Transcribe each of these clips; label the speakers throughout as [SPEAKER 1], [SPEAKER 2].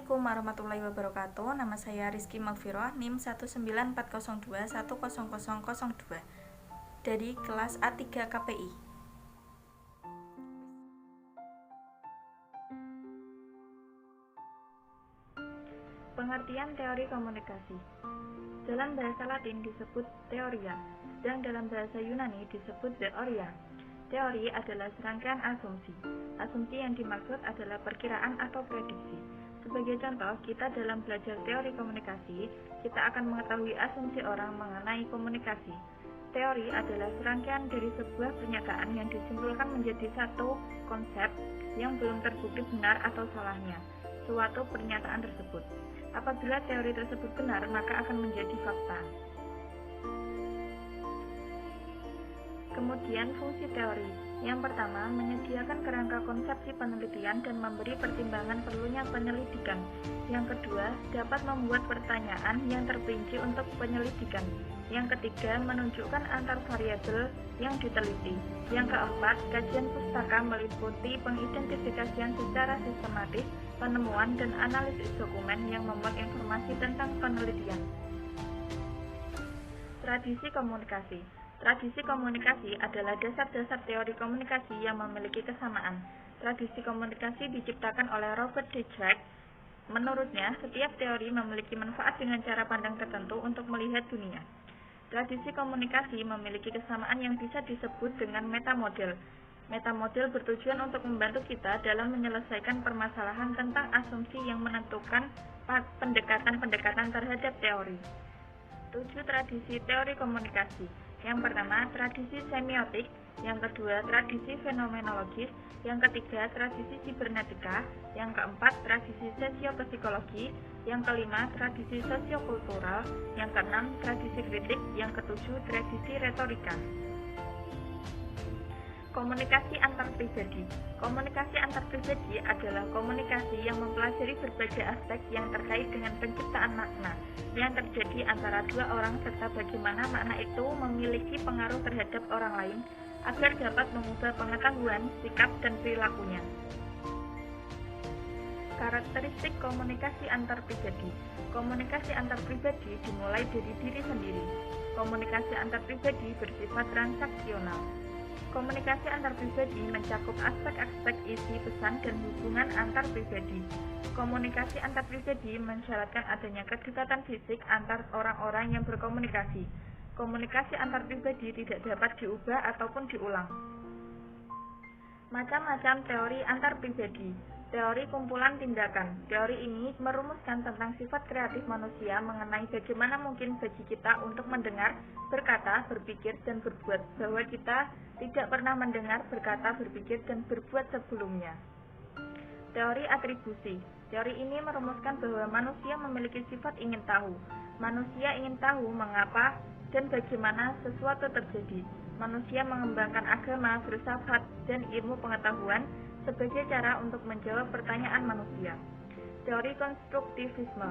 [SPEAKER 1] Assalamualaikum warahmatullahi wabarakatuh. Nama saya Rizky Magfiroh, NIM 19402100002 dari kelas A3 KPI. Pengertian teori komunikasi. Dalam bahasa Latin disebut teoria, sedang dalam bahasa Yunani disebut theoria. Teori adalah serangkaian asumsi. Asumsi yang dimaksud adalah perkiraan atau prediksi. Sebagai contoh, kita dalam belajar teori komunikasi, kita akan mengetahui asumsi orang mengenai komunikasi. Teori adalah serangkaian dari sebuah pernyataan yang disimpulkan menjadi satu konsep yang belum terbukti benar atau salahnya suatu pernyataan tersebut. Apabila teori tersebut benar, maka akan menjadi fakta. Kemudian fungsi teori. Yang pertama, menyediakan kerangka konsepsi penelitian dan memberi pertimbangan perlunya penyelidikan. Yang kedua, dapat membuat pertanyaan yang terperinci untuk penyelidikan. Yang ketiga, menunjukkan antar variabel yang diteliti. Yang keempat, kajian pustaka meliputi pengidentifikasian secara sistematis, penemuan dan analisis dokumen yang memuat informasi tentang penelitian. Tradisi komunikasi. Tradisi komunikasi adalah dasar-dasar teori komunikasi yang memiliki kesamaan. Tradisi komunikasi diciptakan oleh Robert D. Jacques. Menurutnya, setiap teori memiliki manfaat dengan cara pandang tertentu untuk melihat dunia. Tradisi komunikasi memiliki kesamaan yang bisa disebut dengan metamodel. Metamodel bertujuan untuk membantu kita dalam menyelesaikan permasalahan tentang asumsi yang menentukan pendekatan-pendekatan terhadap teori. 7 tradisi teori komunikasi. Yang pertama, tradisi semiotik. Yang kedua, tradisi fenomenologis. Yang ketiga, tradisi sibernetika. Yang keempat, tradisi sosiopsikologi. Yang kelima, tradisi sosiokultural. Yang keenam, tradisi kritik. Yang ketujuh, tradisi retorika. Komunikasi antar pribadi. Komunikasi antar pribadi adalah komunikasi yang mempelajari berbagai aspek yang terkait dengan penciptaan makna yang terjadi antara dua orang serta bagaimana makna itu memiliki pengaruh terhadap orang lain agar dapat mengubah pengetahuan, sikap, dan perilakunya. Karakteristik komunikasi antar pribadi. Komunikasi antar pribadi dimulai dari diri sendiri. Komunikasi antar pribadi bersifat transaksional. Komunikasi antar pribadi mencakup aspek-aspek isi pesan dan hubungan antar pribadi. Komunikasi antar pribadi mensyaratkan adanya kedekatan fisik antar orang-orang yang berkomunikasi. Komunikasi antar pribadi tidak dapat diubah ataupun diulang. Macam-macam teori antar pribadi. Teori kumpulan tindakan. Teori ini merumuskan tentang sifat kreatif manusia mengenai bagaimana mungkin bagi kita untuk mendengar, berkata, berpikir, dan berbuat, bahwa kita tidak pernah mendengar, berkata, berpikir, dan berbuat sebelumnya. Teori atribusi. Teori ini merumuskan bahwa manusia memiliki sifat ingin tahu. Manusia ingin tahu mengapa dan bagaimana sesuatu terjadi. Manusia mengembangkan agama, filsafat, dan ilmu pengetahuan sebagai cara untuk menjawab pertanyaan manusia. Teori konstruktivisme.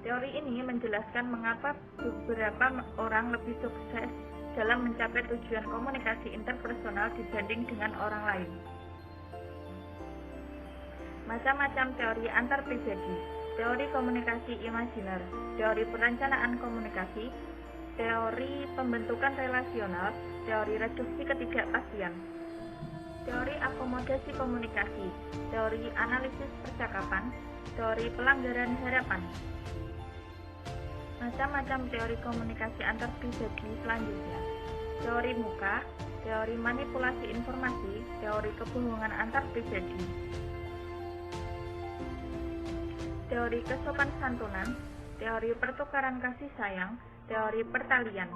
[SPEAKER 1] Teori ini menjelaskan mengapa beberapa orang lebih sukses dalam mencapai tujuan komunikasi interpersonal dibanding dengan orang lain. Macam-macam teori antar pribadi. Teori komunikasi imajiner, teori perencanaan komunikasi, teori pembentukan relasional, teori reduksi ketidakpastian. Teori akomodasi komunikasi, teori analisis percakapan, teori pelanggaran harapan. Macam-macam teori komunikasi antar pribadi selanjutnya. Teori muka, teori manipulasi informasi, teori kebohongan antar pribadi. Teori kesopan santunan, teori pertukaran kasih sayang, teori pertalian.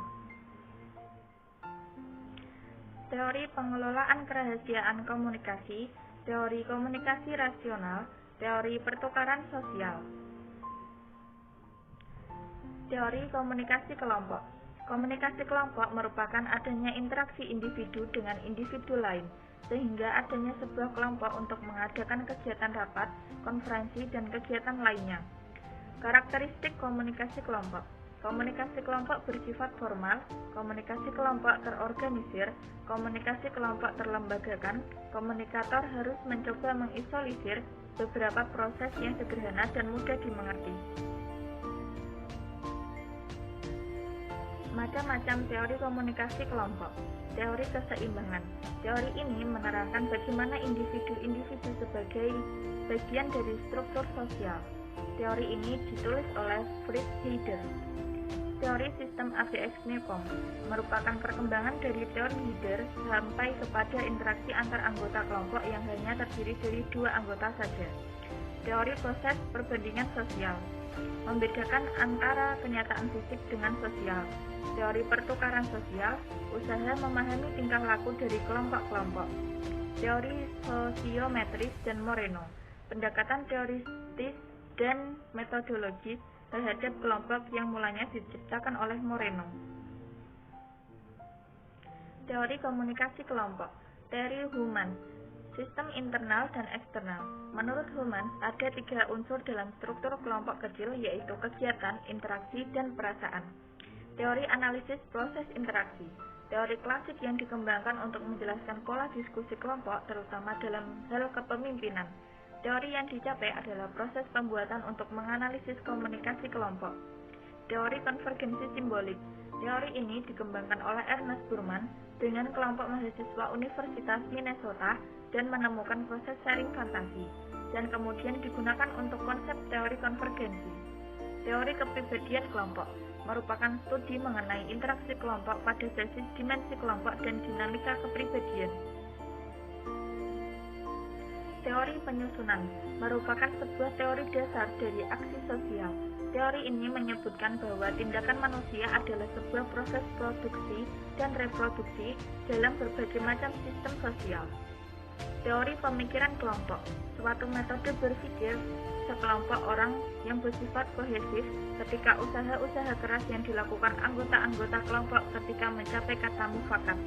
[SPEAKER 1] Teori pengelolaan kerahasiaan komunikasi, teori komunikasi rasional, teori pertukaran sosial. Teori komunikasi kelompok. Komunikasi kelompok merupakan adanya interaksi individu dengan individu lain, sehingga adanya sebuah kelompok untuk mengadakan kegiatan rapat, konferensi, dan kegiatan lainnya. Karakteristik komunikasi kelompok. Komunikasi kelompok bersifat formal, komunikasi kelompok terorganisir, komunikasi kelompok terlembagakan, komunikator harus mencoba mengisolisir, beberapa proses yang sederhana dan mudah dimengerti. Macam-macam teori komunikasi kelompok. Teori keseimbangan. Teori ini menerangkan bagaimana individu-individu sebagai bagian dari struktur sosial. Teori ini ditulis oleh Fritz Heider. Teori sistem ABX Newcomb merupakan perkembangan dari teori Heider sampai kepada interaksi antar anggota kelompok yang hanya terdiri dari dua anggota saja. Teori proses perbandingan sosial membedakan antara kenyataan fisik dengan sosial. Teori pertukaran sosial usaha memahami tingkah laku dari kelompok-kelompok. Teori sosiometris dan Moreno pendekatan teoritis dan metodologis terhadap kelompok yang mulanya diciptakan oleh Moreno. Teori komunikasi kelompok. Teori Human. Sistem internal dan eksternal. Menurut Human, ada 3 unsur dalam struktur kelompok kecil, yaitu kegiatan, interaksi, dan perasaan. Teori analisis proses interaksi. Teori klasik yang dikembangkan untuk menjelaskan pola diskusi kelompok, terutama dalam hal kepemimpinan. Teori yang dicapai adalah proses pembuatan untuk menganalisis komunikasi kelompok. Teori konvergensi simbolik. Teori ini dikembangkan oleh Ernest Burman dengan kelompok mahasiswa Universitas Minnesota dan menemukan proses sharing fantasi, dan kemudian digunakan untuk konsep teori konvergensi. Teori kepribadian kelompok merupakan studi mengenai interaksi kelompok pada basis dimensi kelompok dan dinamika kepribadian. Teori penyusunan merupakan sebuah teori dasar dari aksi sosial. Teori ini menyebutkan bahwa tindakan manusia adalah sebuah proses produksi dan reproduksi dalam berbagai macam sistem sosial. Teori pemikiran kelompok, suatu metode berpikir sekelompok orang yang bersifat kohesif ketika usaha-usaha keras yang dilakukan anggota-anggota kelompok ketika mencapai kata mufakat.